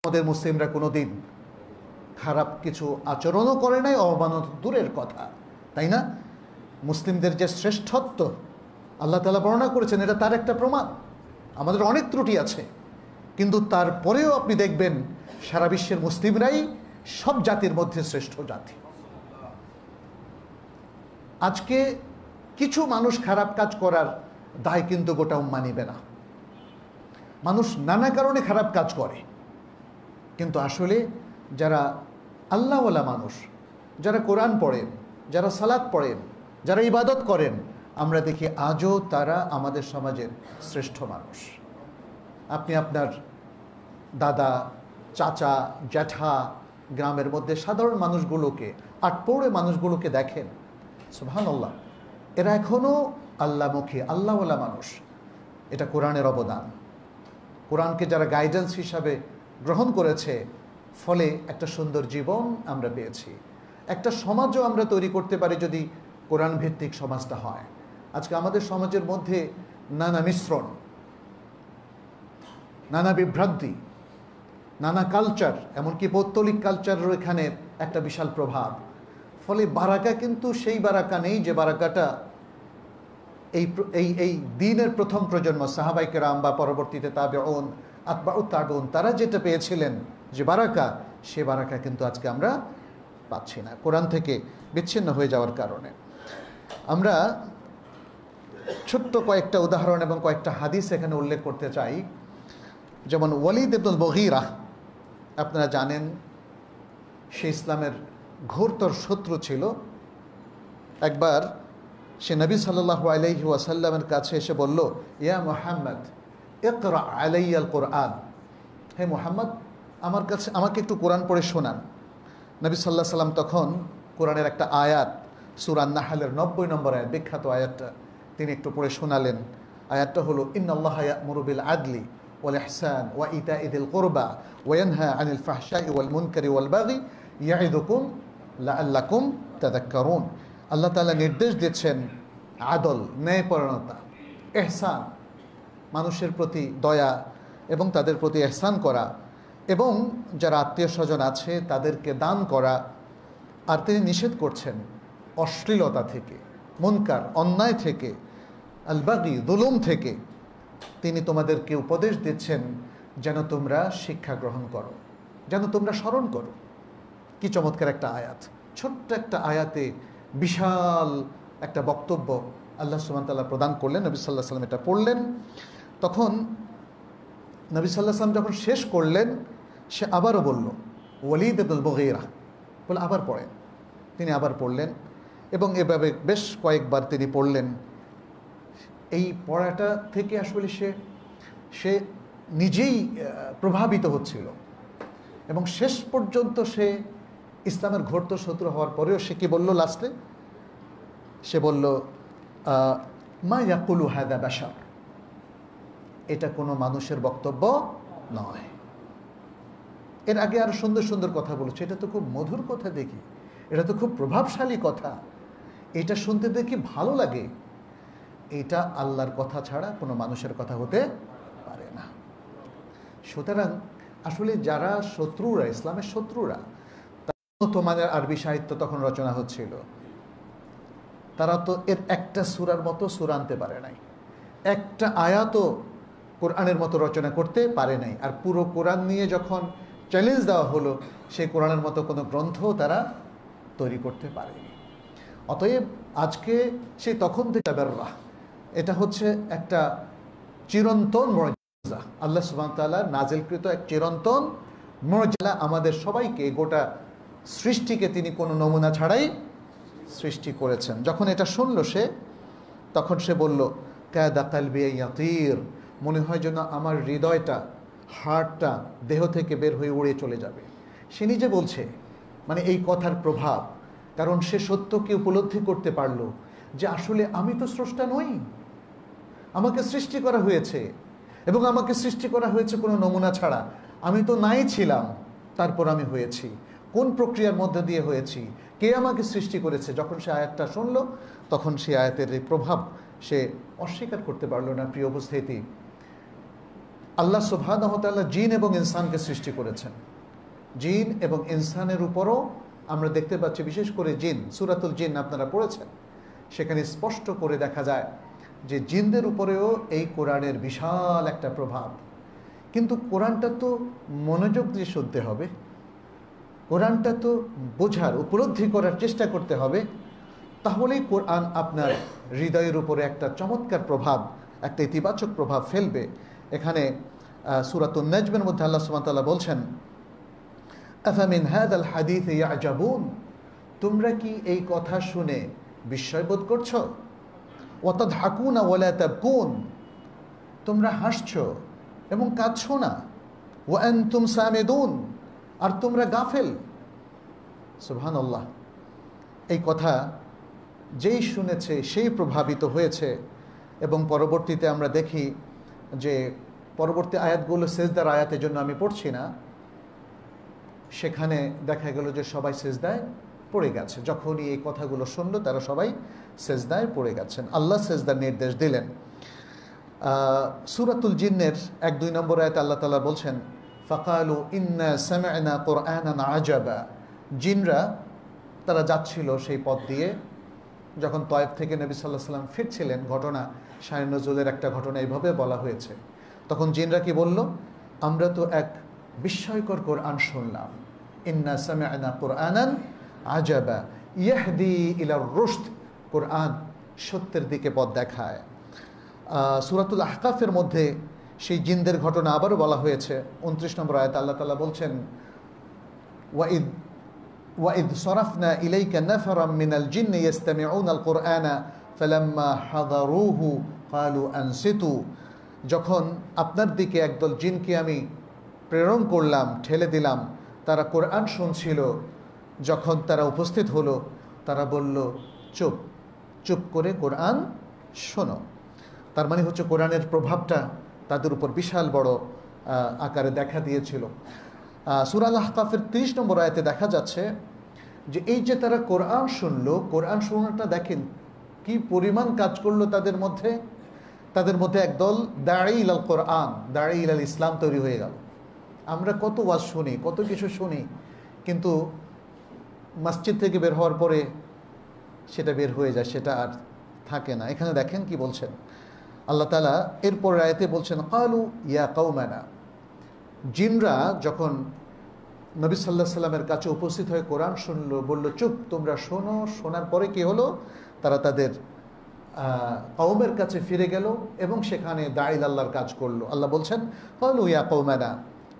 আমাদের মুসলিমরা কোনোদিন খারাপ কিছু আচরণও করে নাই, অবমাননা দূরের কথা, তাই না? মুসলিমদের যে শ্রেষ্ঠত্ব আল্লাহ তাআলা বর্ণনা করেছেন, এটা তার একটা প্রমাণ। আমাদের অনেক ত্রুটি আছে, কিন্তু তারপরেও আপনি দেখবেন সারা বিশ্বের মুসলিমরাই সব জাতির মধ্যে শ্রেষ্ঠ জাতি। আজকে কিছু মানুষ খারাপ কাজ করার দায় কিন্তু গোটা উম্মাহ নিবে না। মানুষ নানা কারণে খারাপ কাজ করে, কিন্তু আসলে যারা আল্লাহওয়ালা মানুষ, যারা কোরআন পড়েন, যারা সালাত পড়েন, যারা ইবাদত করেন, আমরা দেখি আজও তারা আমাদের সমাজের শ্রেষ্ঠ মানুষ। আপনি আপনার দাদা, চাচা, জ্যাঠা, গ্রামের মধ্যে সাধারণ মানুষগুলোকে, আটপৌরে মানুষগুলোকে দেখেন, সুবহানাল্লাহ, এরা এখনও আল্লাহমুখী, আল্লাহওয়ালা মানুষ। এটা কোরআনের অবদান। কোরআনকে যারা গাইডেন্স হিসাবে গ্রহণ করেছে, ফলে একটা সুন্দর জীবন আমরা পেয়েছি। একটা সমাজও আমরা তৈরি করতে পারি যদি কোরআন ভিত্তিক সমাজটা হয়। আজকে আমাদের সমাজের মধ্যে নানা মিশ্রণ, নানা বিভ্রান্তি, নানা কালচার, এমনকি পৌত্তলিক কালচারের এখানে একটা বিশাল প্রভাব। ফলে বারাকা কিন্তু সেই বারাকা নেই যে বারাকাটা এই দ্বীনের প্রথম প্রজন্ম সাহাবায়ে কেরাম বা পরবর্তীতে তাবেউন, আতবাউত তাবেউন, তারা যেটা পেয়েছিলেন যে বারাকা, সে বারাকা কিন্তু আজকে আমরা পাচ্ছি না, কোরআন থেকে বিচ্ছিন্ন হয়ে যাওয়ার কারণে। আমরা ছোট্ট কয়েকটা উদাহরণ এবং কয়েকটা হাদিস এখানে উল্লেখ করতে চাই। যেমন ওয়ালিদ ইবনুল মুগীরা, আপনারা জানেন সে ইসলামের ঘোরতর শত্রু ছিল। একবার সে নবী সাল্লাল্লাহু আলাইহি ওয়াসাল্লামের কাছে এসে বলল, ইয়া মুহাম্মদ ইকরা আলাইয়াল কোরআন, হে মুহাম্মদ আমাকে একটু কোরআন পড়ে শোনান। নবী সাল্লাল্লাহু আলাইহি সাল্লাম তখন কোরআনের একটা আয়াত, সূরা আন-নাহলের 90 নম্বর আয়াত, বিখ্যাত আয়াতটা তিনি একটু পড়ে শোনালেন। আয়াতটা হলো, ইন্নাল্লাহা ইয়া'মুরু বিল আদলি ওয়াল ইহসান ওয়া ইতাই যিল কুরবা ওয়া ইয়ানহা আনিল ফাহশাই ওয়াল মুনকারি ওয়াল বাগি ইয়া'iদুকুম লাআল্লাকুম তাযাক্কারুন। আল্লাহ তাআলা নির্দেশ দিচ্ছেন আদল, ন্যায়পরায়ণতা, ইহসান, মানুষের প্রতি দয়া এবং তাদের প্রতি ইহসান করা, এবং যারা আত্মীয় স্বজন আছে তাদেরকে দান করা। আর তিনি নিষেধ করছেন অশ্লীলতা থেকে, মুনকার, অন্যায় থেকে, আল বাগি, জুলুম থেকে। তিনি তোমাদেরকে উপদেশ দিচ্ছেন যেন তোমরা শিক্ষা গ্রহণ করো, যেন তোমরা স্মরণ করো। কি চমৎকার একটা আয়াত! ছোট্ট একটা আয়াতে বিশাল একটা বক্তব্য আল্লাহ সুবহানাহু ওয়া তাআলা প্রদান করলেন। নবী সাল্লাল্লাহু আলাইহি ওয়াসাল্লাম এটা পড়লেন। তখন নবী সাল্লাল্লাহু আলাইহি ওয়াসাল্লাম যখন শেষ করলেন, সে আবারও বলল, ওয়ালিদ ইবনুল মুগীরা, বলে আবার পড়েন। তিনি আবার পড়লেন এবং এভাবে বেশ কয়েকবার তিনি পড়লেন। এই পড়াটা থেকে আসলে সে নিজেই প্রভাবিত হচ্ছিল এবং শেষ পর্যন্ত সে ইসলামের ঘোরতর শত্রু হওয়ার পরেও সে কি বলল লাস্টে? সে বলল, মা ইয়াকুলু হাদা বাশার, এটা কোনো মানুষের বক্তব্য নয়। এর আগে আরো সুন্দর সুন্দর কথা বলেছে, এটা তো খুব মধুর কথা দেখি, এটা তো খুব প্রভাবশালী কথা, এটা শুনতে দেখি ভালো লাগে। এটা আল্লাহর কথা ছাড়া কোনো মানুষের কথা হতে পারে না। সুতরাং আসলে যারা শত্রুরা, ইসলামের শত্রুরা, তোমাদের আরবি সাহিত্য তখন রচনা হচ্ছিল, তারা তো এর একটা সূরার মতো সূরা আনতে পারে নাই, একটা আয়াতও কোরআনের মতো রচনা করতে পারে নাই। আর পুরো কোরআন নিয়ে যখন চ্যালেঞ্জ দেওয়া হলো, সেই কোরআনের মতো কোনো গ্রন্থ তারা তৈরি করতে পারেনি। অতএব আজকে সেই তখন থেকে বেররা, এটা হচ্ছে একটা চিরন্তন মুজিজা, আল্লাহ সুবহানাহু ওয়া তাআলা নাজিলকৃত এক চিরন্তন মুজিজা। আমাদের সবাইকে, গোটা সৃষ্টিকে তিনি কোনো নমুনা ছাড়াই সৃষ্টি করেছেন। যখন এটা শুনল সে, তখন সে বলল, কাদা কালবি ইয়াতির, মনে হয় যেন আমার হৃদয়টা, হার্টটা দেহ থেকে বের হয়ে উড়ে চলে যাবে। সে নিজে বলছে, মানে এই কথার প্রভাব, কারণ সে সত্যকে উপলব্ধি করতে পারল যে আসলে আমি তো স্রষ্টা নই, আমাকে সৃষ্টি করা হয়েছে এবং আমাকে সৃষ্টি করা হয়েছে কোনো নমুনা ছাড়া। আমি তো নাই ছিলাম, তারপর আমি হয়েছি, কোন প্রক্রিয়ার মধ্যে দিয়ে হয়েছি, কে আমাকে সৃষ্টি করেছে। যখন সে আয়াতটা শুনল, তখন সে আয়াতের এই প্রভাব সে অস্বীকার করতে পারল না। প্রিয় উপস্থিতি, আল্লাহ সুবহানাহু ওয়া তাআলা জিন এবং ইনসানকে সৃষ্টি করেছেন। জিন এবং ইনসানের উপরও আমরা দেখতে পাচ্ছি, বিশেষ করে জিন, সূরাতুল জিন আপনারা পড়েছেন, সেখানে স্পষ্ট করে দেখা যায় যে জিনদের উপরেও এই কোরআনের বিশাল একটা প্রভাব। কিন্তু কোরআনটা তো মনোযোগ দিয়ে শুনতে হবে, কোরআনটা তো বোঝার, উপলব্ধি করার চেষ্টা করতে হবে, তাহলেই কোরআন আপনার হৃদয়ের উপরে একটা চমৎকার প্রভাব, একটা ইতিবাচক প্রভাব ফেলবে। এখানে সূরাতুন নাজমের মধ্যে আল্লাহ সুবহানাহু ওয়া তাআলা বলছেন, আফামিন হাযাল হাদীসি ইয়াজাবুন, তোমরা কি এই কথা শুনে বিস্ময়বোধ করছো? ওয়া তাদহাকুনা ওয়া লা তাবকুন, তোমরা হাসছো এবং কাঁদছো না। ওয়া আনতুম সামিদুন, আর তোমরা গাফেল। সুবহানাল্লাহ। এই কথা যেই শুনেছে সেই প্রভাবিত হয়েছে। এবং পরবর্তীতে আমরা দেখি যে পরবর্তী আয়াতগুলো সেজদার আয়াতের জন্য আমি পড়ছি না, সেখানে দেখা গেল যে সবাই সেজদায় পড়ে গেছে। যখনই এই কথাগুলো শুনলো তারা সবাই সেজদায় পড়ে গেছেন, আল্লাহ সেজদার নির্দেশ দিলেন। সূরাতুল জিন্নের 1-2 নম্বর আয়াতে আল্লাহ তাআলা বলছেন, ফাকালু ইন্না সামি'না কুরআনান আজাবা। জিনরা তারা যাচ্ছিল সেই পথ দিয়ে, যখন তয়েফ থেকে নবী সাল্লাল্লাহু আলাইহি সাল্লাম ফিরছিলেন, ঘটনা শায়ে নজুলের একটা ঘটনা এইভাবে বলা হয়েছে। তখন জিনরা কি বলল? আমরা তো এক বিস্ময়কর কোরআন শুনলাম। ইন্না সামি'না কুরআনান আজাবা ইয়াহদি ইলার রুশদ, কোরআন সত্যের দিকে পথ দেখায়। সূরাতুল আহকাফের মধ্যে সেই জিনদের ঘটনা আবারও বলা হয়েছে। 29 নম্বর আয়াত আল্লাহ তাআলা বলছেন, ওয়াইদ সরাফনা ইলাইকা নাফারাম মিনাল জিন্নি ইয়াস্তামিউনাল কুরআনা ফালাম্মা হাদারুহু ক্বালু আনসিতু। যখন আপনার দিকে একদল জিনকে আমি প্রেরণ করলাম, ঠেলে দিলাম, তারা কোরআন শুনছিল, যখন তারা উপস্থিত হলো তারা বলল, চুপ, চুপ করে কোরআন শোনো। তার মানে হচ্ছে কোরআনের প্রভাবটা তাদের উপর বিশাল বড় আকারে দেখা দিয়েছিল। সূরা আল-আহকাফের 30 নম্বর আয়াতে দেখা যাচ্ছে যে এই যে তারা কোরআন শুনলো, কোরআন শোনাটা দেখেন কি পরিমাণ কাজ করলো তাদের মধ্যে। তাদের মধ্যে একদল দাঈ ইলাল কোরআন, দাঈ ইলাল ইসলাম তৈরি হয়ে গেল। আমরা কত ওয়াজ শুনি, কত কিছু শুনি, কিন্তু মসজিদ থেকে বের হওয়ার পরে সেটা বের হয়ে যায়, সেটা আর থাকে না। এখানে দেখেন কি বলছেন আল্লাহ তাআলা, এরপর আয়াতে বলছেন, ক্বালু ইয়া কওমানা। জিনরা যখন নবী সাল্লাল্লাহু আলাইহি সাল্লামের কাছে উপস্থিত হয়ে কোরআন শুনলো, বলল, চুপ, তোমরা শোনো। শোনার পরে কি হলো? তারা তাদের কওমের কাছে ফিরে গেল এবং সেখানে দাঈ আল্লাহর কাজ করলো। আল্লাহ বলছেন, ক্বালু ইয়া কওমানা,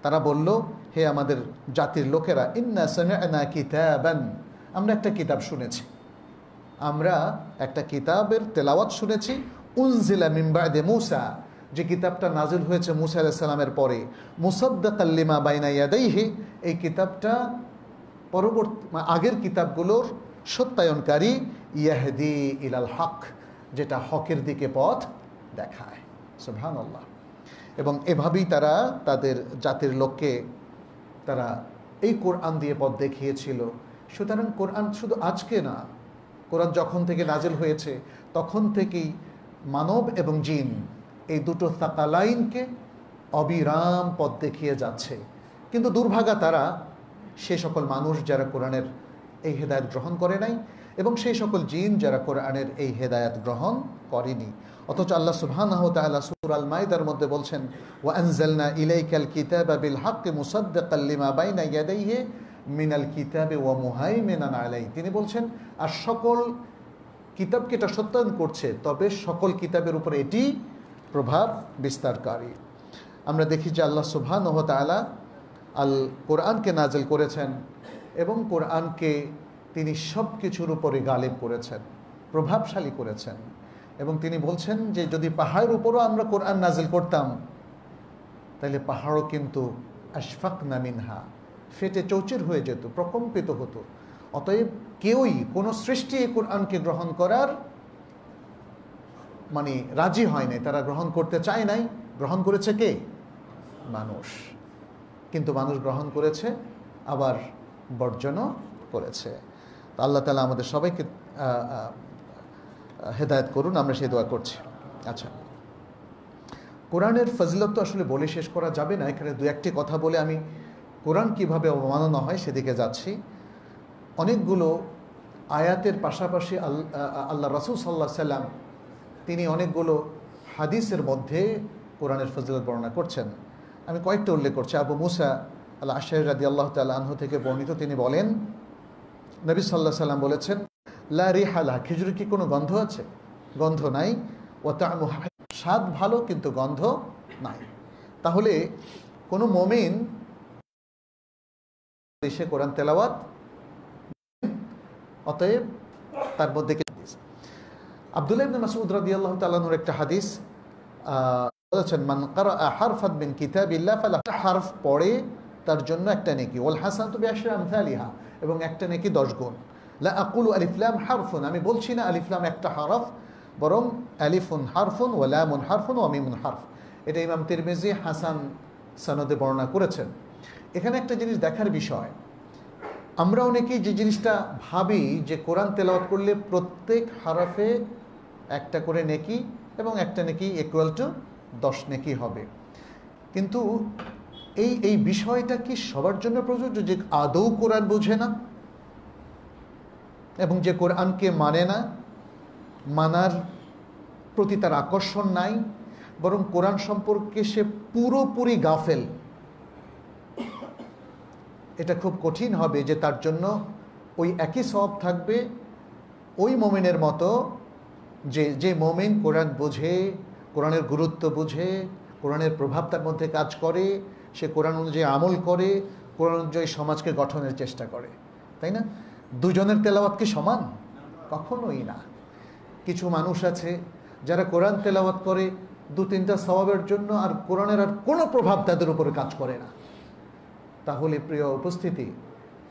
তারা বলল, হে আমাদের জাতির লোকেরা, ইন্না সামি'না কিতাবান, আমরা একটা কিতাব শুনেছি, আমরা একটা কিতাবের তেলাওয়াত শুনেছি, উনজিলা মিন বা'দে মূসা, যে কিতাবটা নাজিল হয়েছে মূসা আলাইহিস সালামের পরে, মুসাদ্দাকাল লিমা বাইনা ইয়াদাইহি, এই কিতাবটা পরবর্তী আগের কিতাবগুলোর সত্যায়নকারী, ইয়াহদি ইলাল হক, যেটা হকের দিকে পথ দেখায়। সুবহানাল্লাহ। এবং এভাবেই তারা তাদের জাতির লোককে তারা এই কোরআন দিয়ে পথ দেখিয়েছিল। সুতরাং কোরআন শুধু আজকে না, কোরআন যখন থেকে নাজিল হয়েছে তখন থেকেই মানব এবং জিন এই দুটো সাকালাইনকে অবিরাম পথ দেখিয়ে যাচ্ছে। কিন্তু দুর্ভাগা তারা, সে সকল মানুষ যারা কোরআনের এই হেদায়েত গ্রহণ করে নাই, এবং সেই সকল জিন যারা কোরআনের এই হেদায়েত গ্রহণ করেনি। অথচ আল্লাহ সুবহানাহু ওয়া তাআলা সূরা আল মাইদার মধ্যে বলছেন, ওয়া আনজালনা ইলাইকাল কিতাবা বিল হাক্কি মুসাদ্দিকাল লিমা বাইনা ইয়াদাইহি মিনাল কিতাবি ওয়া মুহাইমিনান আলাইহি। তিনি বলছেন, আর সকল কিতাবকে এটা সত্যায়ন করছে, তবে সকল কিতাবের উপর এটি প্রভাব বিস্তারকারী। আমরা দেখি যে আল্লাহ সুবহানাহু ওয়া তাআলা আল কোরআনকে নাজিল করেছেন এবং কোরআনকে তিনি সব কিছুর উপরে গালিব করেছেন, প্রভাবশালী করেছেন। এবং তিনি বলছেন যে যদি পাহাড়ের উপরও আমরা কোরআন নাজিল করতাম, তাহলে পাহাড়ও কিন্তু আশফাকনা মিনহা, ফেটে চৌচির হয়ে যেত, প্রকম্পিত হতো। অতএব কেউই, কোনো সৃষ্টি এই কোরআনকে গ্রহণ করার মানে রাজি হয় নাই, তারা গ্রহণ করতে চায় নাই। গ্রহণ করেছে কে? মানুষ। কিন্তু মানুষ গ্রহণ করেছে, আবার বর্জনও করেছে। তো আল্লাহ তাআলা আমাদের সবাইকে হেদায়েত করুন, আমরা সেই দোয়া করছি। আচ্ছা, কোরআনের ফজিলত তো আসলে বলে শেষ করা যাবে না, এখানে দু একটি কথা বলে আমি কোরআন কিভাবে অবমাননা হয় সেদিকে যাচ্ছি। অনেকগুলো আয়াতের পাশাপাশি আল্লাহ রাসূল সাল্লাল্লাহু আলাইহি সাল্লাম তিনি অনেকগুলো হাদিসের মধ্যে কোরআনের ফজিলত বর্ণনা করছেন। আমি কয়েকটা উল্লেখ করছি। আবু মুসা আল আশআরী রাদিয়াল্লাহু তাআলা আনহু থেকে বর্ণিত, তিনি বলেন নবী সাল্লাল্লাহু আলাইহি সাল্লাম বলেছেন, লা রিহা লাহা, খেজুরের কি কোনো গন্ধ আছে? গন্ধ নাই। ওয়া তা'মুহা, স্বাদ ভালো কিন্তু গন্ধ নাই। তাহলে কোনো মুমিন এসে কোরআন তেলাওয়াত, অতএব তার মধ্যে আব্দুল্লাহ ইবনে মাসউদ রাদিয়াল্লাহু তাআলা আনহুর একটা হাদিস বলেছেন, মান ক্বারাআ হারফান মিন কিতাবিল্লাহ ফালাহু, হারফ পড়ে তার জন্য একটা নেকি, ওয়াল হাসানাতু বিআশরি আমসালিহা, এবং একটা নেকি 10 গুণ। লা আকুলু আলিফ লাম হারফুন, আমি বলছি না আলিফ লাম একটা হরফ, বরং আলিফুন হারফুন ওয়া লামুন হারফুন ওয়া মিমুন হারফ। এটা ইমাম তিরমিজি হাসান সনদে বর্ণনা করেছেন। এখানে একটা জিনিস দেখার বিষয়, আমরা অনেকেই যে জিনিসটা ভাবি যে কোরআন তেলাওয়াত করলে প্রত্যেক হরফে একটা করে নেকি এবং একটা নেকি ইকুয়াল টু 10 নেকি হবে, কিন্তু এই বিষয়টা কি সবার জন্য প্রযোজ্য? যে আদৌ কোরআন বোঝে না এবং যে কোরআনকে মানে না, মানার প্রতি তার আকর্ষণ নাই, বরং কোরআন সম্পর্কে সে পুরোপুরি গাফেল, এটা খুব কঠিন হবে যে তার জন্য ওই একই সওয়াব থাকবে ওই মুমিনের মতো যে মুমিন কোরআন বোঝে, কোরআনের গুরুত্ব বুঝে, কোরআনের প্রভাব তার মধ্যে কাজ করে, সে কোরআন অনুযায়ী আমল করে, কোরআন অনুযায়ী সমাজকে গঠনের চেষ্টা করে, তাই না? দুজনের তেলাওয়াত কি সমান? কখনোই না। কিছু মানুষ আছে যারা কোরআন তেলাওয়াত করে 2-3টা সওয়াবের জন্য, আর কোরআনের আর কোনো প্রভাব তাদের উপরে কাজ করে না। তাহলে প্রিয় উপস্থিতি,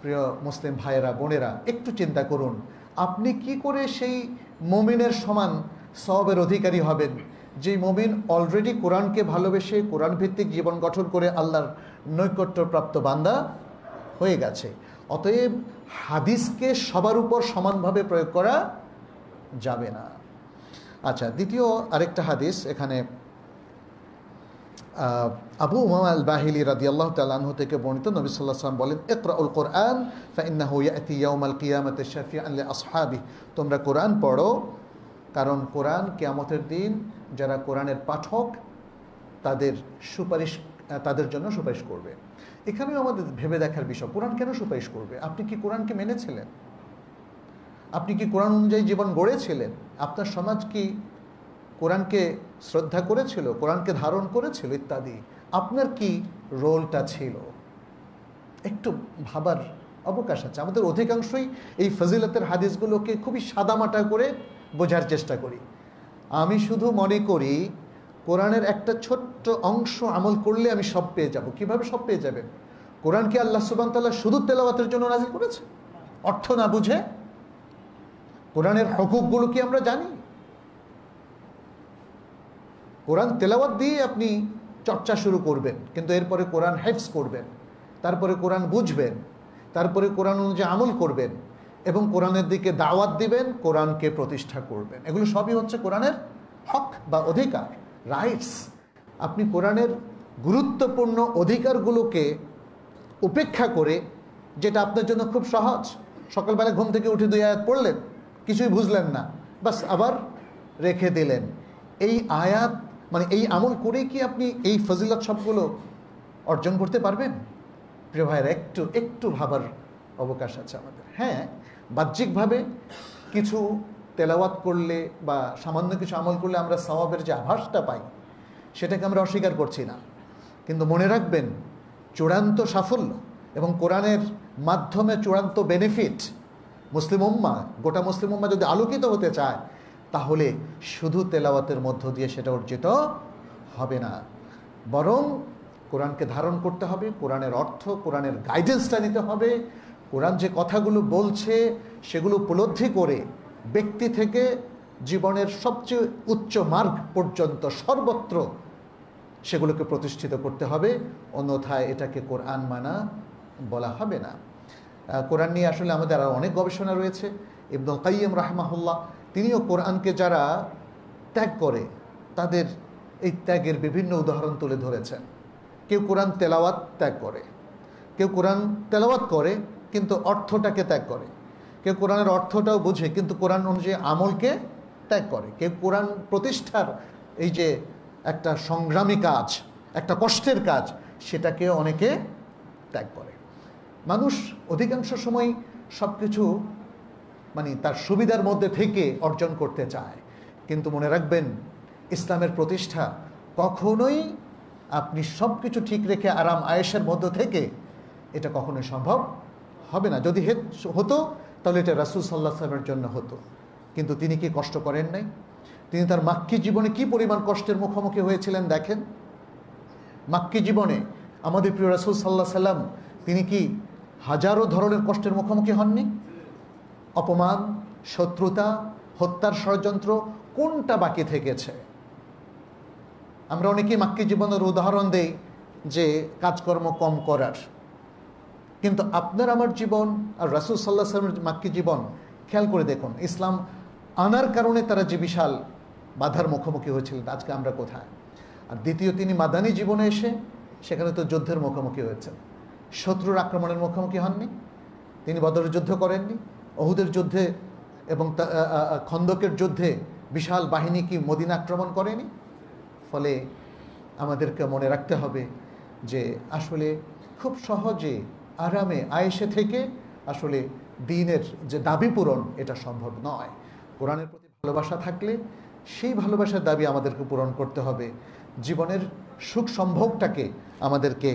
প্রিয় মুসলিম ভাইয়েরা বোনেরা, একটু চিন্তা করুন, আপনি কি করে সেই মুমিনের সমান সওয়াবের অধিকারী হবেন যে মুমিন অলরেডি কোরআনকে ভালোবেসে কোরআন ভিত্তিক জীবন গঠন করে আল্লাহর নৈকট্যপ্রাপ্ত বান্দা হয়ে গেছে। অতএব হাদিসকে সবার উপর সমানভাবে প্রয়োগ করা যাবে না। আচ্ছা, দ্বিতীয় আরেকটা হাদিস এখানে আবু উমামা আল বাহিলি রাদিয়াল্লাহু তাআলা আনহু থেকে বর্ণিত, নবী সাল্লাল্লাহু আলাইহি ওয়াসাল্লাম বলেন, ইকরাউল কোরআন ফাইন্নাহু ইয়াতি ইয়াউমাল কিয়ামাতি শাফিআন লিআসহাবি, তোমরা কোরআন পড়ো, কারণ কোরআন কিয়ামতের দিন যারা কোরআনের পাঠক তাদের জন্য সুপারিশ করবে। এখানেও আমাদের ভেবে দেখার বিষয়, কোরআন কেন সুপারিশ করবে? আপনি কি কোরআনকে মেনেছিলেন? আপনি কি কোরআন অনুযায়ী জীবন গড়েছিলেন? আপনার সমাজ কি কোরআনকে শ্রদ্ধা করেছিল, কোরআনকে ধারণ করেছিল ইত্যাদি? আপনার কি রোলটা ছিল? একটু ভাবার অবকাশ আছে। আমাদের অধিকাংশই এই ফজিলতের হাদিসগুলোকে খুবই সাদামাটা করে বোঝার চেষ্টা করি। আমি শুধু মনে করি কোরআনের একটা ছোট্ট অংশ আমল করলে আমি সব পেয়ে যাব। কিভাবে সব পেয়ে যাবেন? কোরআন কি আল্লাহ সুবহানাহু ওয়া তাআলা শুধু তেলাওয়াতের জন্য নাযিল করেছে? অর্থ না বুঝে কোরআনের হুকুকগুলো কি আমরা জানি? কোরআন তেলাওয়াত দিয়ে আপনি চর্চা শুরু করবেন, কিন্তু এরপরে কোরআন হিফজ করবেন, তারপরে কোরআন বুঝবেন, তারপরে কোরআন অনুযায়ী আমল করবেন এবং কোরআনের দিকে দাওয়াত দিবেন, কোরআনকে প্রতিষ্ঠা করবেন। এগুলো সবই হচ্ছে কোরআনের হক বা অধিকার, রাইটস। আপনি কোরআনের গুরুত্বপূর্ণ অধিকারগুলোকে উপেক্ষা করে, যেটা আপনার জন্য খুব সহজ, সকালবেলা ঘুম থেকে উঠে 2 আয়াত পড়লেন, কিছুই বুঝলেন না, বাস আবার রেখে দিলেন, এই আয়াত মানে এই আমল করে কি আপনি এই ফজিলত সবগুলো অর্জন করতে পারবেন? প্রিয় ভাইয়ের, একটু ভাবার অবকাশ আছে আমাদের। হ্যাঁ, বাহ্যিকভাবে কিছু তেলাওয়াত করলে বা সামান্য কিছু আমল করলে আমরা সওয়াবের যে আভাসটা পাই, সেটাকে আমরা অস্বীকার করছি না, কিন্তু মনে রাখবেন চূড়ান্ত সাফল্য এবং কোরআনের মাধ্যমে চূড়ান্ত বেনিফিট মুসলিম উম্মাহ, গোটা মুসলিম উম্মাহ যদি আলোকিত হতে চায়, তাহলে শুধু তেলাওয়াতের মধ্য দিয়ে সেটা অর্জিত হবে না, বরং কোরআনকে ধারণ করতে হবে, কোরআনের অর্থ, কোরআনের গাইডেন্সটা নিতে হবে, কোরআন যে কথাগুলো বলছে সেগুলো উপলব্ধি করে ব্যক্তি থেকে জীবনের সবচেয়ে উচ্চ মার্গ পর্যন্ত সর্বত্র সেগুলোকে প্রতিষ্ঠিত করতে হবে, অন্যথায় এটাকে কোরআন মানা বলা হবে না। কোরআন নিয়ে আসলে আমাদের আরও অনেক গবেষণা রয়েছে। ইবনুল কাইয়িম রাহমাহুল্লাহ তিনিও কোরআনকে যারা ত্যাগ করে তাদের এই ত্যাগের বিভিন্ন উদাহরণ তুলে ধরেছেন। কেউ কোরআন তেলাওয়াত ত্যাগ করে, কেউ কোরআন তেলাওয়াত করে কিন্তু অর্থটাকে ত্যাগ করে, কেউ কোরআনের অর্থটাও বুঝে কিন্তু কোরআন অনুযায়ী আমলকে ত্যাগ করে, কেউ কোরআন প্রতিষ্ঠার এই যে একটা সংগ্রামী কাজ, একটা কষ্টের কাজ, সেটাকে অনেকে ত্যাগ করে। মানুষ অধিকাংশ সময় সব কিছু মানে তার সুবিধার মধ্যে থেকে অর্জন করতে চায়, কিন্তু মনে রাখবেন ইসলামের প্রতিষ্ঠা কখনোই আপনি সব কিছু ঠিক রেখে আরাম আয়েশের মধ্য থেকে এটা কখনোই সম্ভব হবে না। যদি হতো তাহলে এটা রাসূল সাল্লাল্লাহু আলাইহি ওয়াসাল্লামের জন্য হতো, কিন্তু তিনি কি কষ্ট করেন নাই? তিনি তার মাক্কি জীবনে কি পরিমাণ কষ্টের মুখোমুখি হয়েছিলেন দেখেন। মাক্কি জীবনে আমাদের প্রিয় রাসূল সাল্লাল্লাহু আলাইহি ওয়াসাল্লাম তিনি কি হাজারো ধরনের কষ্টের মুখোমুখি হননি? অপমান, শত্রুতা, হত্যার ষড়যন্ত্র, কোনটা বাকি থেকেছে? আমরা অনেকেই মাক্কি জীবনের উদাহরণ দেই যে কাজকর্ম কম করার, কিন্তু আপনার আমার জীবন আর রাসূল সাল্লাল্লাহু আলাইহি ওয়াসাল্লামের মাক্কি জীবন খেয়াল করে দেখুন। ইসলাম আনার কারণে তারা যে বিশাল বাধার মুখোমুখি হয়েছিলেন, আজকে আমরা কোথায়? আর দ্বিতীয়, তিনি মাদানী জীবনে এসে সেখানে তো যুদ্ধের মুখোমুখি হয়েছেন, শত্রুর আক্রমণের মুখোমুখি হননি। তিনি বদরের যুদ্ধ করেননি, ওহুদের যুদ্ধে এবং খন্দকের যুদ্ধে বিশাল বাহিনী কি মদিনা আক্রমণ করেনি? ফলে আমাদেরকে মনে রাখতে হবে যে আসলে খুব সহজে আরামে আয়েশে থেকে আসলে দ্বীনের যে দাবি পূরণ এটা সম্ভব নয়। কোরআনের প্রতি ভালোবাসা থাকলে সেই ভালোবাসার দাবি আমাদেরকে পূরণ করতে হবে। জীবনের সুখ সম্ভোগটাকে আমাদেরকে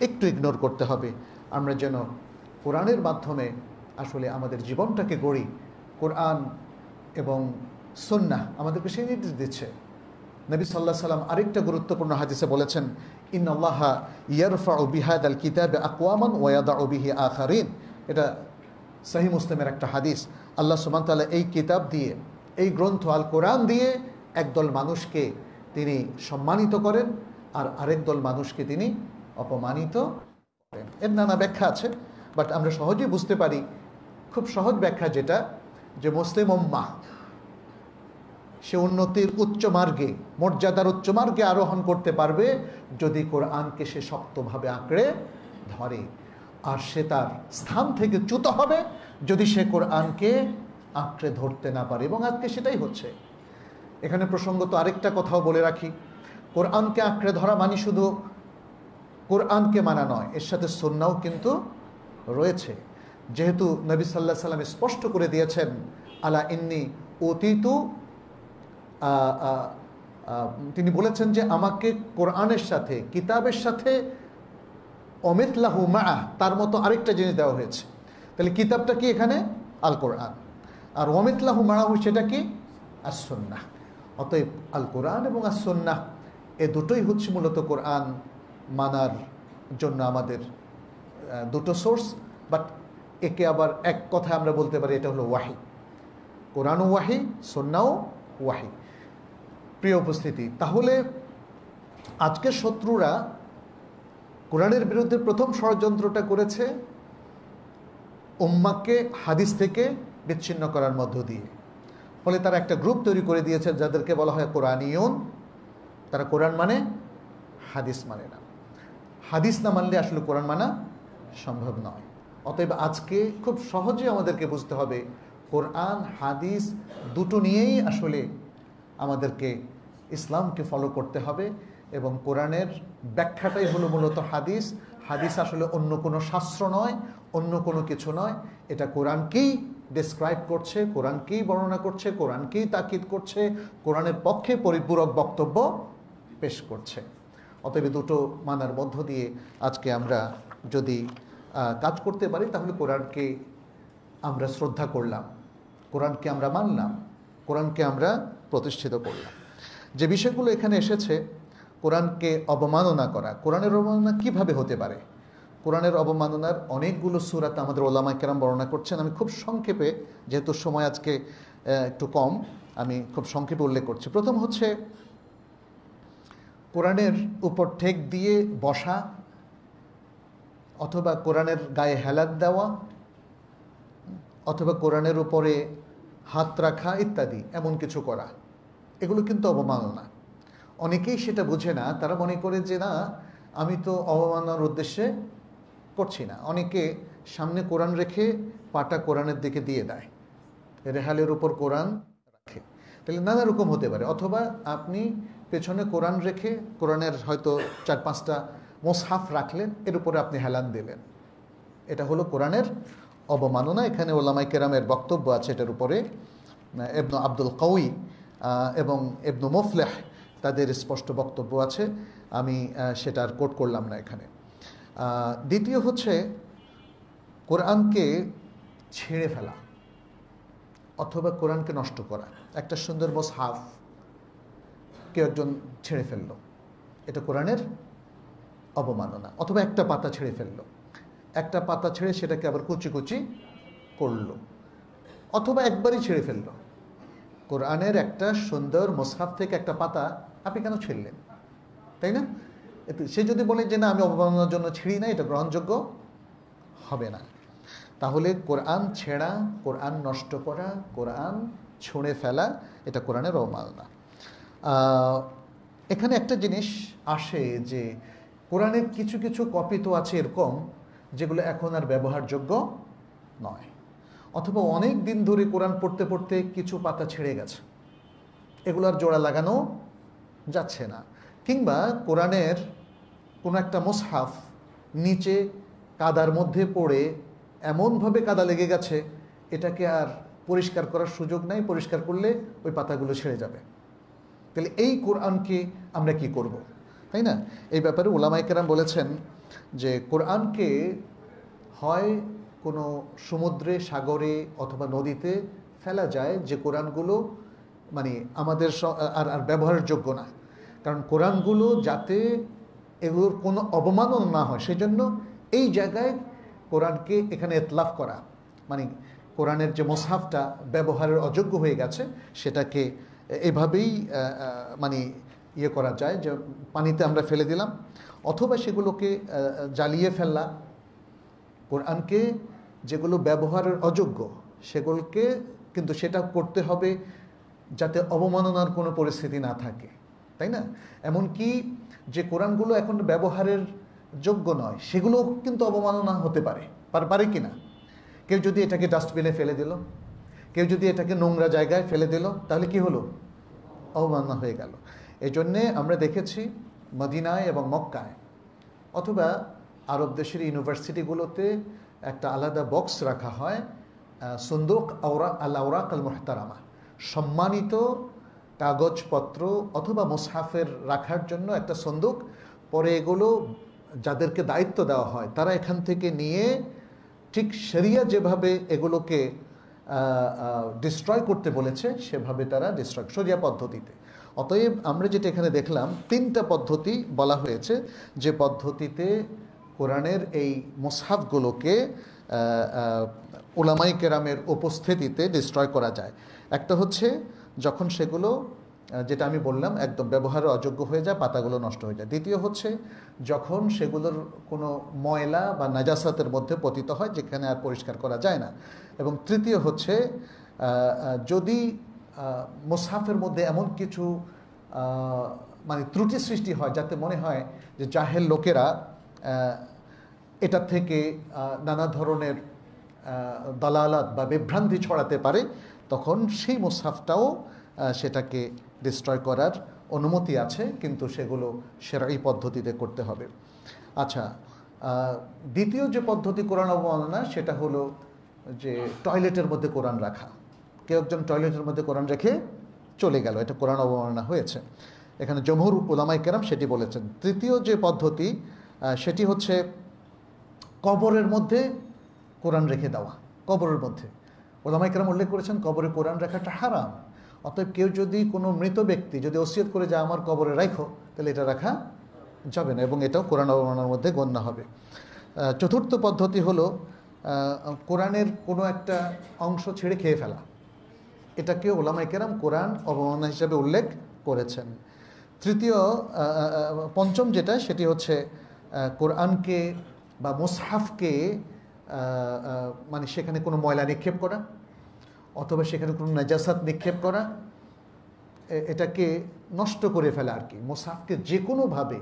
একটু ইগনোর করতে হবে। আমরা যেন কোরআনের মাধ্যমে আসলে আমাদের জীবনটাকে গড়ি। কোরআন এবং সুন্নাহ আমাদেরকে সেই নির্দেশ দিচ্ছে। নবী সাল্লাল্লাহু আলাইহি সাল্লাম আরেকটা গুরুত্বপূর্ণ হাদিসে বলেছেন, ইন্নাল্লাহা ইয়ারফাউ বিহাদাল কিতাবে আকওয়ামান ওয়া ইয়াদাউ বিহি আখারিন। এটা সহিহ মুসলিমের একটা হাদিস। আল্লাহ সুবহানাহু ওয়া তাআলা এই কিতাব দিয়ে, এই গ্রন্থ আল কোরআন দিয়ে একদল মানুষকে তিনি সম্মানিত করেন আর আরেক দল মানুষকে তিনি অপমানিত করেন। এর নানা ব্যাখ্যা আছে, বাট আমরা সহজেই বুঝতে পারি, খুব সহজ ব্যাখ্যা যেটা, যে মুসলিম উম্মাহ সে উন্নতির উচ্চ মার্গে, মর্যাদার উচ্চ মার্গে আরোহণ করতে পারবে যদি কোরআনকে সে শক্তভাবে আঁকড়ে ধরে। আর সে তার স্থান থেকে চ্যুত হবে যদি সে কোরআনকে আঁকড়ে ধরতে না পারে, এবং আজকে সেটাই হচ্ছে। এখানে প্রসঙ্গত আরেকটা কথাও বলে রাখি, কোরআনকে আঁকড়ে ধরা মানে শুধু কোরআনকে মানা নয়, এর সাথে সুন্নাহও কিন্তু রয়েছে। যেহেতু নবী সাল্লাল্লাহু আলাইহি সাল্লাম স্পষ্ট করে দিয়েছেন, আলা ইন্নী উতিতু, তিনি বলেছেন যে আমাকে কোরআনের সাথে, কিতাবের সাথে অমিতলাহু মা, তার মতো আরেকটা জিনিস দেওয়া হয়েছে। তাহলে কিতাবটা কি এখানে? আল কোরআন। আর অমিতলাহু মাহু সেটা কি? আস-সুন্নাহ। অতএব আল কোরআন এবং আস-সুন্নাহ এ দুটোই হচ্ছে মূলত কোরআন মানার জন্য আমাদের দুটো সোর্স। বাট একে আবার এক কথা আমরা বলতে পারি এটা হলো ওয়াহি। কোরআনও ওয়াহি, সুন্নাহও ওয়াহি। প্রিয় উপস্থিতি, তাহলে আজকের শত্রুরা কোরআনের বিরুদ্ধে প্রথম ষড়যন্ত্রটা করেছে উম্মাহকে হাদিস থেকে বিচ্ছিন্ন করার মধ্য দিয়ে। ফলে তারা একটা গ্রুপ তৈরি করে দিয়েছে যাদেরকে বলা হয় কোরআনিয়ন। তারা কোরআন মানে, হাদিস মানে না। হাদিস না মানলে আসলে কোরআন মানা সম্ভব নয়। অতএব আজকে খুব সহজে আমাদেরকে বুঝতে হবে কোরআন হাদিস দুটো নিয়েই আসলে আমাদেরকে ইসলামকে ফলো করতে হবে, এবং কোরআনের ব্যাখ্যাটাই হলো মূলত হাদিস। হাদিস আসলে অন্য কোনো শাস্ত্র নয়, অন্য কোনো কিছু নয়। এটা কোরআনকেই ডেসক্রাইব করছে, কোরআনকেই বর্ণনা করছে, কোরআনকেই তাকিদ করছে, কোরআনের পক্ষে পরিপূরক বক্তব্য পেশ করছে। অতএব দুটো মানার মধ্য দিয়ে আজকে আমরা যদি কাজ করতে পারি তাহলে কোরআনকে আমরা শ্রদ্ধা করলাম, কোরআনকে আমরা মানলাম, কোরআনকে আমরা প্রতিষ্ঠিত করলাম। যে বিষয়গুলো এখানে এসেছে, কোরআনকে অবমাননা করা, কোরআনের অবমাননা কিভাবে হতে পারে? কোরআনের অবমাননার অনেকগুলো সূরাতে আমাদের ওলামায়ে কেরাম বর্ণনা করছেন। আমি খুব সংক্ষেপে, যেহেতু সময় আজকে একটু কম, আমি খুব সংক্ষেপে উল্লেখ করছি। প্রথম হচ্ছে কোরআনের উপর ঠেক দিয়ে বসা, অথবা কোরআনের গায়ে হেলাত দেওয়া, অথবা কোরআনের উপরে হাত রাখা ইত্যাদি এমন কিছু করা, এগুলো কিন্তু অবমাননা। অনেকেই সেটা বুঝে না, তারা মনে করে যে না আমি তো অবমাননার উদ্দেশ্যে করছি না। অনেকে সামনে কোরআন রেখে পাটা কোরআনের দিকে দিয়ে দেয়, রেহালের উপর কোরআন রাখে, তাহলে নানা রকম হতে পারে। অথবা আপনি পেছনে কোরআন রেখে কোরআনের হয়তো 4-5টা মোসহাফ রাখলেন, এর উপরে আপনি হেলান দিলেন, এটা হলো কোরআনের অবমাননা। এখানে ওলামায়ে কেরামের বক্তব্য আছে এটার উপরে। ইবনে আব্দুল কওয়ি এবং ইবনে মুফলিহ তাদের স্পষ্ট বক্তব্য আছে, আমি সেটা আর কোট করলাম না এখানে। দ্বিতীয় হচ্ছে কোরআনকে ছেড়ে ফেলা অথবা কোরআনকে নষ্ট করা। একটা সুন্দর মুসহাফ কেউ একজন ছেড়ে ফেললো, এটা কোরআনের অবমাননা। অথবা একটা পাতা ছেড়ে ফেললো, একটা পাতা ছেড়ে সেটাকে আবার কুচি কুচি করলো, অথবা একবারই ছেড়ে ফেললো। কোরআনের একটা সুন্দর মুসহাফ থেকে একটা পাতা আপনি কেন ছিঁড়লেন, তাই না? সে যদি বলে যে না আমি অবমাননার জন্য ছিঁড়ি না, এটা গ্রহণযোগ্য হবে না। তাহলে কোরআন ছেঁড়া, কোরআন নষ্ট করা, কোরআন ছুঁড়ে ফেলা, এটা কোরআনের অবমাননা। এখানে একটা জিনিস আসে যে কোরআনের কিছু কিছু কপি তো আছে এরকম যেগুলো এখন আর ব্যবহারযোগ্য নয়, অথবা অনেক দিন ধরে কোরআন পড়তে পড়তে কিছু পাতা ছেড়ে গেছে, এগুলো আর জোড়া লাগানো যাচ্ছে না। কিংবা কোরআনের কোনো একটা মুসহাফ নিচে কাদার মধ্যে পড়ে এমনভাবে কাদা লেগে গেছে, এটাকে আর পরিষ্কার করার সুযোগ নাই, পরিষ্কার করলে ওই পাতাগুলো ছেড়ে যাবে। তাহলে এই কোরআনকে আমরা কি করব, তাই না? এই ব্যাপারে উলামায়ে কেরাম বলেছেন যে কোরআনকে হয় কোনো সমুদ্রে, সাগরে অথবা নদীতে ফেলা যায়, যে কোরআনগুলো মানে আমাদের আর ব্যবহারের যোগ্য না। কারণ কোরআনগুলো যাতে এগুলোর কোনো অবমাননা না হয়, সেজন্য এই জায়গায় কোরআনকে এখানে ইতলাফ করা, মানে কোরআনের যে মুসহাফটা ব্যবহারের অযোগ্য হয়ে গেছে সেটাকে এভাবেই মানে ইয়ে করা যায়, যে পানিতে আমরা ফেলে দিলাম, অথবা সেগুলোকে জ্বালিয়ে ফেললা। কোরআনকে যেগুলো ব্যবহারের অযোগ্য সেগুলোকে কিন্তু সেটা করতে হবে যাতে অবমাননার কোনো পরিস্থিতি না থাকে, তাই না? এমনকি যে কোরআনগুলো এখন ব্যবহারের যোগ্য নয় সেগুলো কিন্তু অবমাননা হতে পারে, পারে কি না? কেউ যদি এটাকে ডাস্টবিনে ফেলে দিল, কেউ যদি এটাকে নোংরা জায়গায় ফেলে দিল, তাহলে কি হলো? অবমাননা হয়ে গেল। এই জন্যে আমরা দেখেছি মদিনায় এবং মক্কায় অথবা আরব দেশের ইউনিভার্সিটিগুলোতে একটা আলাদা বক্স রাখা হয়, সুন্দুক আল আওরাক আল মুহতারামা, সম্মানিত কাগজপত্র অথবা মুসহাফের রাখার জন্য একটা সন্দুক। পরে এগুলো যাদেরকে দায়িত্ব দেওয়া হয় তারা এখান থেকে নিয়ে ঠিক শরিয়া যেভাবে এগুলোকে ডিস্ট্রয় করতে বলেছে সেভাবে তারা ডিস্ট্রয়, শরিয়া পদ্ধতিতে। অতএব আমরা যেটা এখানে দেখলাম 3টা পদ্ধতি বলা হয়েছে, যে পদ্ধতিতে কোরআনের এই মুসহাফগুলোকে উলামায়ে কেরামের উপস্থিতিতে ডিস্ট্রয় করা যায়। একটা হচ্ছে যখন সেগুলো, যেটা আমি বললাম, একদম ব্যবহারের অযোগ্য হয়ে যায়, পাতাগুলো নষ্ট হয়ে যায়। দ্বিতীয় হচ্ছে যখন সেগুলোর কোনো ময়লা বা নাজাসাতের মধ্যে পতিত হয়, যেখানে আর পরিষ্কার করা যায় না। এবং তৃতীয় হচ্ছে যদি মুসহাফের মধ্যে এমন কিছু মানে ত্রুটি সৃষ্টি হয় যাতে মনে হয় যে জাহেল লোকেরা এটা থেকে নানা ধরনের দালালাত বা বিভ্রান্তি ছড়াতে পারে, তখন সেই মুসহাফটাও সেটাকে ডিস্ট্রয় করার অনুমতি আছে, কিন্তু সেগুলো শরঈ পদ্ধতিতে করতে হবে। আচ্ছা, দ্বিতীয় যে পদ্ধতি কোরআন অবমাননা, সেটা হলো যে টয়লেটের মধ্যে কোরআন রাখা। কেউ একজন টয়লেটের মধ্যে কোরআন রেখে চলে গেল, এটা কোরআন অবমাননা হয়েছে। এখানে জমহুর উলামায়ে কেরাম সেটি বলেছেন। তৃতীয় যে পদ্ধতি সেটি হচ্ছে কবরের মধ্যে কোরআন রেখে দেওয়া। কবরের মধ্যে উলামায়ে কেরাম উল্লেখ করেছেন কবরে কোরআন রাখাটা হারাম। অতএব কেউ যদি কোনো মৃত ব্যক্তি যদি ওসিয়ত করে যে আমার কবরে রাখো, তাহলে এটা রাখা যাবে না এবং এটাও কোরআন অবমাননার মধ্যে গণ্য হবে। চতুর্থ পদ্ধতি হলো কোরআনের কোনো একটা অংশ ছেড়ে খেয়ে ফেলা। এটাকে উলামায়ে কেরাম কোরআন অবমাননা হিসেবে উল্লেখ করেছেন। পঞ্চম যেটা, সেটি হচ্ছে কোরআনকে বা মুসহাফকে মানে সেখানে কোনো ময়লা নিক্ষেপ করা অথবা সেখানে কোনো নাজাসাত নিক্ষেপ করা, এটাকে নষ্ট করে ফেলে আর কি। মুসহাফকে যে কোনোভাবে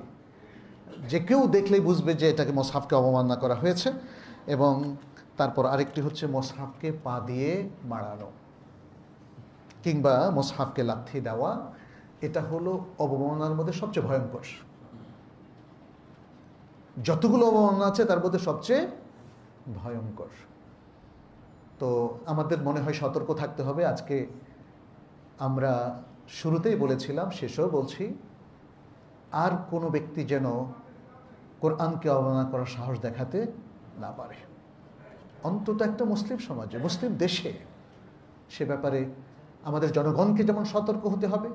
যে কেউ দেখলেই বুঝবে যে এটাকে মুসহাফকে অবমাননা করা হয়েছে। এবং তারপর আরেকটি হচ্ছে মুসহাফকে পা দিয়ে মারানো কিংবা মুসহাফকে লাথি দেওয়া, এটা হলো অবমাননার মধ্যে সবচেয়ে ভয়ঙ্কর। যতগুলো অবমাননা আছে তার মধ্যে সবচেয়ে ভয়ঙ্কর। তো আমাদের মনে হয় সতর্ক থাকতে হবে। আজকে আমরা শুরুতেই বলেছিলাম, শেষেও বলছি, আর কোনো ব্যক্তি যেন কোরআনকে অবমাননা করার সাহস দেখাতে না পারে, অন্তত একটা মুসলিম সমাজে, মুসলিম দেশে। সে ব্যাপারে আমাদের জনগণকে যেমন সতর্ক হতে হবে,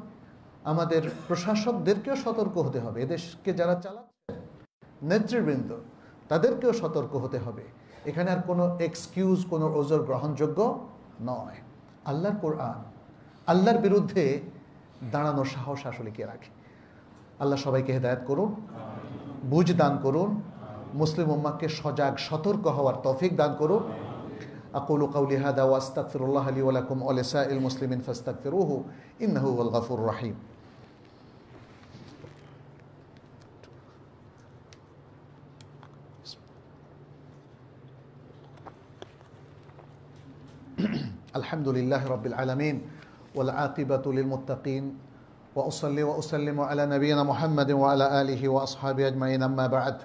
আমাদের প্রশাসকদেরকেও সতর্ক হতে হবে, এদেশকে যারা চালাচ্ছে নেতৃবৃন্দ তাদেরকেও সতর্ক হতে হবে। এখানে আর কোনো এক্সকিউজ, কোনো ওজর গ্রহণযোগ্য নয়। আল্লাহর কোরআন, আল্লাহর বিরুদ্ধে দাঁড়ানোর সাহস আসলে কে রাখে? আল্লাহ সবাইকে হেদায়েত করুন, বুঝ দান করুন, মুসলিম উম্মাহকে সজাগ সতর্ক হওয়ার তৌফিক দান করুন। আকুলু কাউলি হাদা ওয়া আস্তাগফিরুল্লাহ লি ওয়া লাকুম ওয়া লিসাইরিল মুসলিমিন ফাস্তাগফিরুহু ইন্নাহু হুয়াল গাফুরুর রহিম। আলহামদুলিল্লাহ রাব্বিল আলামিন ওয়াল আকিবাতু লিল মুত্তাকিন ওয়া উসাল্লি ওয়া উসাল্লিমু আলা নাবিয়িনা মুহাম্মাদিন ওয়া আলা আলিহি ওয়া আসহাবিহি আজমাইন, আম্মা বা'দ।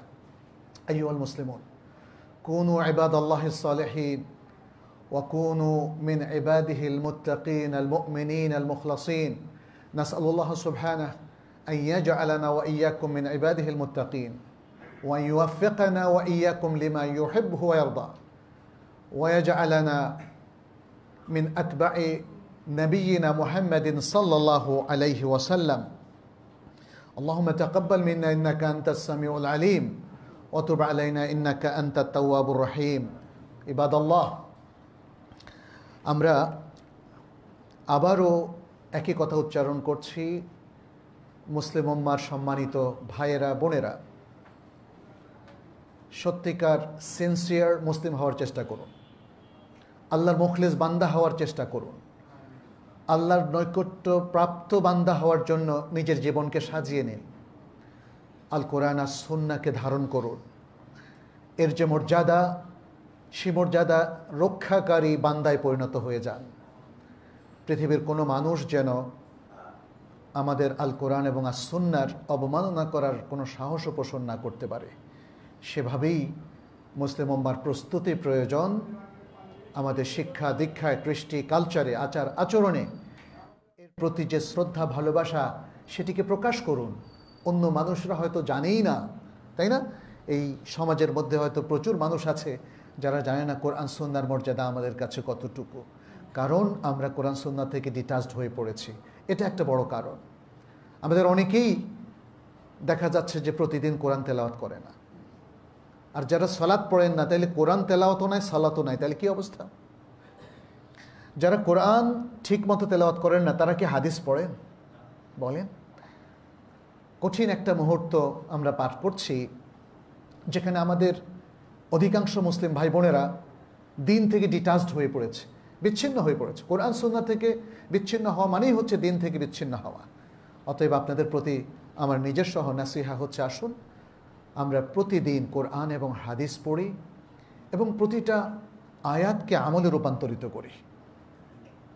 আইয়ুহাল মুসলিমুন, কুনু ইবাদাল্লাহিস সালিহিন ওয়া কুনু মিন ইবাদিহিল মুত্তাকিনাল মুমিনিনাল মুখলাসিন। নাসআলুল্লাহ সুবহানাহু আন ইয়াজআলানা ওয়া ইয়্যাকুম মিন ইবাদিহিল মুত্তাকিন ওয়া ইউওয়াফফিকানা ওয়া ইয়্যাকুম লিমা ইউহিব্বু ওয়া ইয়ারদা ওয়া ইয়াজআলানা من أتباع نبينا محمد صلى الله عليه وسلم. اللهم تقبل منا إنك أنت السميع العليم وتب علينا إنك أنت التواب الرحيم. عباد الله, আমরা আবারও একই কথা উচ্চারণ করছি। মুসলিম উম্মার সম্মানিত ভাইয়েরা, বোনেরা, সত্যিকার সিনসিয়ার মুসলিম হওয়ার চেষ্টা করুন। আল্লাহর মুখলেস বান্দা হওয়ার চেষ্টা করুন। আল্লাহর নৈকট্য প্রাপ্ত বান্দা হওয়ার জন্য নিজের জীবনকে সাজিয়ে নিন। আল কোরআন আর সুন্নাহকে ধারণ করুন। এর যে মর্যাদা, সে মর্যাদা রক্ষাকারী বান্দায় পরিণত হয়ে যান। পৃথিবীর কোনো মানুষ যেন আমাদের আল কোরআন এবং আর সুন্নাহর অবমাননা করার কোনো সাহসও পোষণ না করতে পারে, সেভাবেই মুসলিম উম্মার প্রস্তুতি প্রয়োজন। আমাদের শিক্ষা দীক্ষায়, কৃষ্টি, কালচারে, আচার আচরণে এর প্রতি যে শ্রদ্ধা, ভালোবাসা, সেটিকে প্রকাশ করুন। অন্য মানুষরা হয়তো জানেই না, তাই না? এই সমাজের মধ্যে হয়তো প্রচুর মানুষ আছে যারা জানে না কোরআন সুন্নাহর মর্যাদা আমাদের কাছে কতটুকু, কারণ আমরা কোরআন সুন্নাহ থেকে ডিটাচড হয়ে পড়েছি। এটা একটা বড় কারণ। আমাদের অনেকেই দেখা যাচ্ছে যে প্রতিদিন কোরআন তেলাওয়াত করে না। আর যারা সালাত পড়েন না, তাহলে কোরআন তেলাওয়াতও নাই, সালাতও নাই, তাহলে কি অবস্থা? যারা কোরআন ঠিক মতো তেলাওয়াত করেন না, তারা কি হাদিস পড়েন? বলেন। কঠিন একটা মুহূর্ত আমরা পার করছি, যেখানে আমাদের অধিকাংশ মুসলিম ভাই বোনেরা দিন থেকে ডিটাচড হয়ে পড়েছে, বিচ্ছিন্ন হয়ে পড়েছে। কোরআন সুন্নাহ থেকে বিচ্ছিন্ন হওয়া মানেই হচ্ছে দিন থেকে বিচ্ছিন্ন হওয়া। অতএব আপনাদের প্রতি আমার নিজের সহ নাসিহা হচ্ছে, আসুন আমরা প্রতিদিন কোরআন এবং হাদিস পড়ি এবং প্রতিটা আয়াতকে আমলে রূপান্তরিত করি,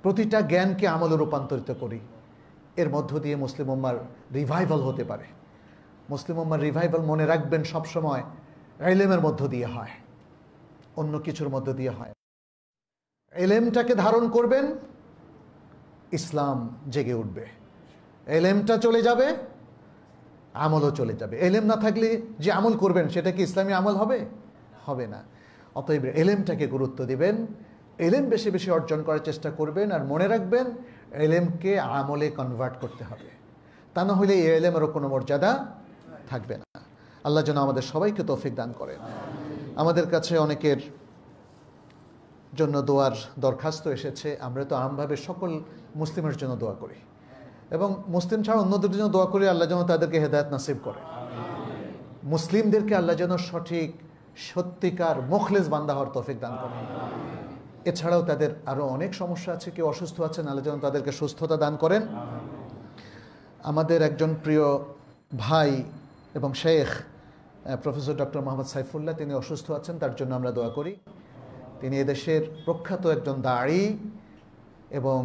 প্রতিটা জ্ঞানকে আমলে রূপান্তরিত করি। এর মধ্য দিয়ে মুসলিম উম্মার রিভাইভাল হতে পারে। মুসলিম উম্মার রিভাইভাল, মনে রাখবেন, সবসময় ইলমের মধ্য দিয়ে হয়, অন্য কিছুর মধ্য দিয়ে হয়। ইলমটাকে ধারণ করবেন, ইসলাম জেগে উঠবে। ইলমটা চলে যাবে, আমলও চলে যাবে। এলেম না থাকলে যে আমল করবেন, সেটা কি ইসলামী আমল হবে? হবে না। অতএব এলেমটাকে গুরুত্ব দিবেন, এলেম বেশি বেশি অর্জন করার চেষ্টা করবেন। আর মনে রাখবেন, এলেমকে আমলে কনভার্ট করতে হবে, তা না হলে এই এলেমেরও কোনো মর্যাদা থাকবে না। আল্লাহ যেন আমাদের সবাইকে তৌফিক দান করেন। আমাদের কাছে অনেকের জন্য দোয়ার দরখাস্ত এসেছে। আমরা তো আমভাবে সকল মুসলিমের জন্য দোয়া করি এবং মুসলিম ছাড়া অন্যদের জন্য দোয়া করি, আল্লাহ যেন তাদেরকে হেদায়েত নাসিব করে। মুসলিমদেরকে আল্লাহ যেন সঠিক, সত্যিকার মুখলেস বান্দা হওয়ার তৌফিক দান করে। এছাড়াও তাদের আরও অনেক সমস্যা আছে, কেউ অসুস্থ আছেন, আল্লাহ যেন তাদেরকে সুস্থতা দান করেন। আমাদের একজন প্রিয় ভাই এবং শেখ প্রফেসর ডক্টর মোহাম্মদ সাইফুল্লাহ, তিনি অসুস্থ আছেন, তার জন্য আমরা দোয়া করি। তিনি এদেশের প্রখ্যাত একজন দাঁড়ি এবং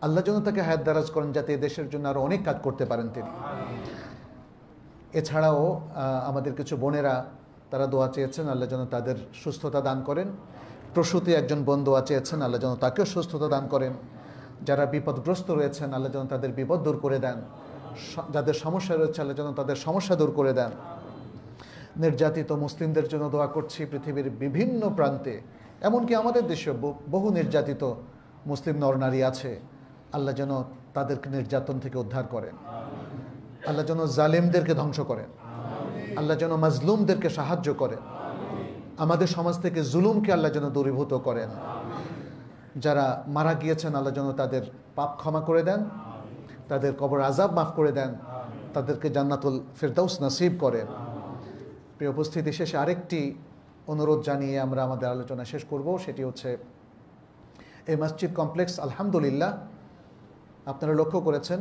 আল্লাহ যেন তাকে হায়াত দারাজ করেন, যাতে এদেশের জন্য আরও অনেক কাজ করতে পারেন তিনি। এছাড়াও আমাদের কিছু বোনেরা তারা দোয়া চেয়েছেন, আল্লাহ যেন তাদের সুস্থতা দান করেন। প্রসূতি একজন বোন দোয়া চেয়েছেন, আল্লাহ যেন তাকেও সুস্থতা দান করেন। যারা বিপদগ্রস্ত রয়েছেন, আল্লাহ যেন তাদের বিপদ দূর করে দেন। যাদের সমস্যা রয়েছে, আল্লাহ যেন তাদের সমস্যা দূর করে দেন। নির্যাতিত মুসলিমদের জন্য দোয়া করছি পৃথিবীর বিভিন্ন প্রান্তে, এমনকি আমাদের দেশেও বহু নির্যাতিত মুসলিম নরনারী আছে। আল্লাহ যেন তাদেরকে নির্যাতন থেকে উদ্ধার করেন। আল্লাহ যেন জালেমদেরকে ধ্বংস করেন। আল্লাহ যেন মাজলুমদেরকে সাহায্য করেন। আমাদের সমাজ থেকে জুলুমকে আল্লাহ যেন দূরীভূত করেন। যারা মারা গিয়েছেন, আল্লাহ যেন তাদের পাপ ক্ষমা করে দেন, তাদের কবর আযাব মাফ করে দেন, তাদেরকে জান্নাতুল ফিরদাউস নসিব করেন। প্রিয় উপস্থিতি, শেষে আরেকটি অনুরোধ জানিয়ে আমরা আমাদের আলোচনা শেষ করব। সেটি হচ্ছে, এই মসজিদ কমপ্লেক্স আলহামদুলিল্লাহ আপনারা লক্ষ্য করেছেন